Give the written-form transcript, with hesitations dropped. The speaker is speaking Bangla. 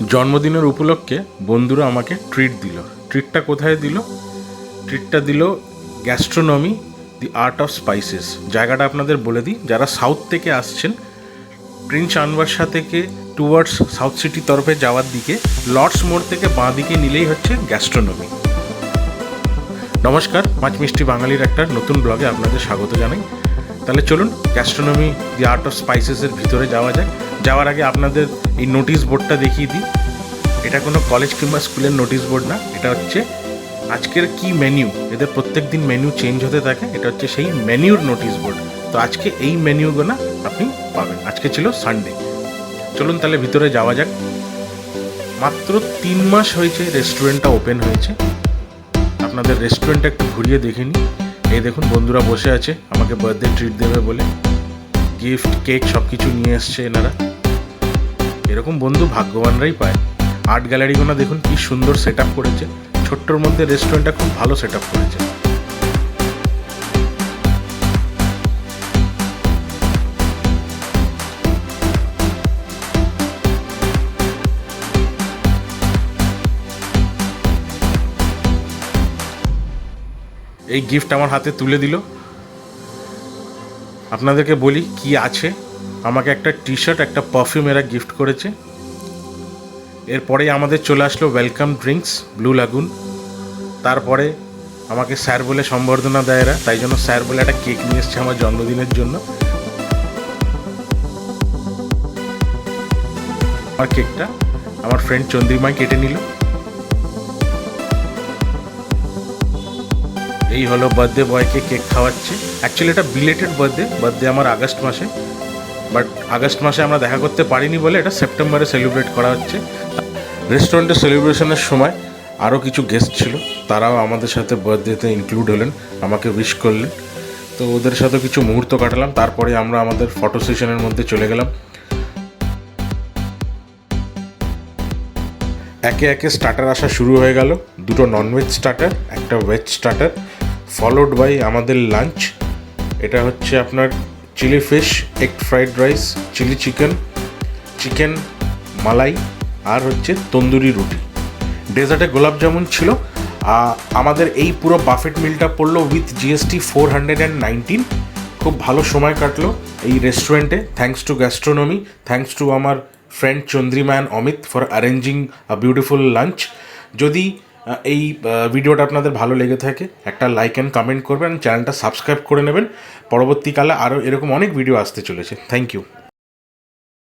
জন্মদিনের উপলক্ষে বন্ধুরা আমাকে ট্রিট দিল। ট্রিটটা কোথায় দিল? ট্রিটটা দিল gastronomy the art of spices. জায়গাটা আপনাদের বলে দিই, যারা সাউথ থেকে আসছেন, প্রিন্স আনভারশা থেকে টুয়ার্ডস সাউথ সিটি তরফে যাওয়ার দিকে লর্ডস মোড় থেকে বাঁ দিকে নিলেই হচ্ছে গ্যাস্ট্রোনমি। নমস্কার, পাঁচ মিষ্টি বাঙালির একটা নতুন ব্লগে আপনাদের স্বাগত জানাই। তাহলে চলুন গ্যাস্ট্রোনমি দি আর্ট অফ স্পাইসেসের ভিতরে যাওয়া যায়। যাওয়ার আগে আপনাদের এই নোটিশ বোর্ডটা দেখিয়ে দিই। এটা কোনো কলেজ কিংবা স্কুলের নোটিশ বোর্ড না, এটা হচ্ছে আজকের কি মেনু। এদের প্রত্যেক দিন মেনু চেঞ্জ হতে থাকে, এটা হচ্ছে সেই মেনুর নোটিশ বোর্ড। তো আজকে এই মেনুগুলো আপনি পাবেন। আজকে ছিল সানডে। চলুন তাহলে ভিতরে যাওয়া যাক। মাত্র 3 মাস হয়েছে রেস্টুরেন্টটা ওপেন হয়েছে। আপনাদের রেস্টুরেন্টটা একটু ঘুরিয়ে দেখে নিই। এই দেখুন, বন্ধুরা বসে আছে আমাকে বার্থডে ট্রিট দেবে বলে। গিফট, কেক সব কিছু নিয়ে এসছে এনারা। এরকম বন্ধু ভাগ্যবানরাই পায়। আর্ট গ্যালারিগুলো দেখুন কি সুন্দর সেট আপ করেছে। ছোট্টর মধ্যে রেস্টুরেন্টটা খুব ভালো সেট আপ করেছে। এই গিফট আমার হাতে তুলে দিল। আপনাদেরকে বলি কি আছে। আমাকে একটা টি শার্ট, একটা পারফিউম এরা গিফট করেছে। এরপরেই আমাদের চলে আসলো ওয়েলকাম ড্রিঙ্কস ব্লু লাগুন। তারপরে আমাকে স্যার বলে সম্বর্ধনা দেয় এরা, তাই জন্য স্যার বলে একটা কেক নিয়ে এসছে আমার জন্মদিনের জন্য। আমার কেকটা আমার ফ্রেন্ড চন্দ্রিমাই কেটে নিল। এই হলো বার্থডে বয়কে কেক খাওয়াচ্ছে। অ্যাকচুয়ালি এটা বিলেটেড বার্থডে আমার আগস্ট মাসে, বাট আগস্ট মাসে আমরা দেখা করতে পারিনি বলে এটা সেপ্টেম্বরে সেলিব্রেট করা হচ্ছে। রেস্টুরেন্টের সেলিব্রেশনের সময় আরও কিছু গেস্ট ছিল, তারাও আমাদের সাথে বার্থডেতে ইনক্লুড হলেন, আমাকে উইশ করলেন। তো ওদের সাথে কিছু মুহূর্ত কাটালাম। তারপরে আমরা আমাদের ফটো সেশনের মধ্যে চলে গেলাম। একে একে স্টার্টার আসা শুরু হয়ে গেল। দুটো ননভেজ স্টার্টার, একটা ভেজ স্টার্টার, ফলোড বাই আমাদের লাঞ্চ। এটা হচ্ছে আপনার chilli fish, egg fried rice, chilli chicken, chicken malai, আর হচ্ছে তন্দুরি রুটি। ডেজার্টে গোলাপ জামুন ছিল। আমাদের এই পুরো বাফেট মিলটা পড়লো উইথ জিএসটি 419। খুব ভালো সময় কাটলো এই রেস্টুরেন্টে। Thanks to gastronomy, thanks to আমার friend Chandrima and Amit for arranging a beautiful lunch. যদি এই ভিডিওটা আপনাদের ভালো লেগে থাকে, একটা লাইক অ্যান্ড কমেন্ট করবেন, চ্যানেলটা সাবস্ক্রাইব করে নেবেন। পরবর্তীকালে আরও এরকম অনেক ভিডিও আসতে চলেছে। Thank you.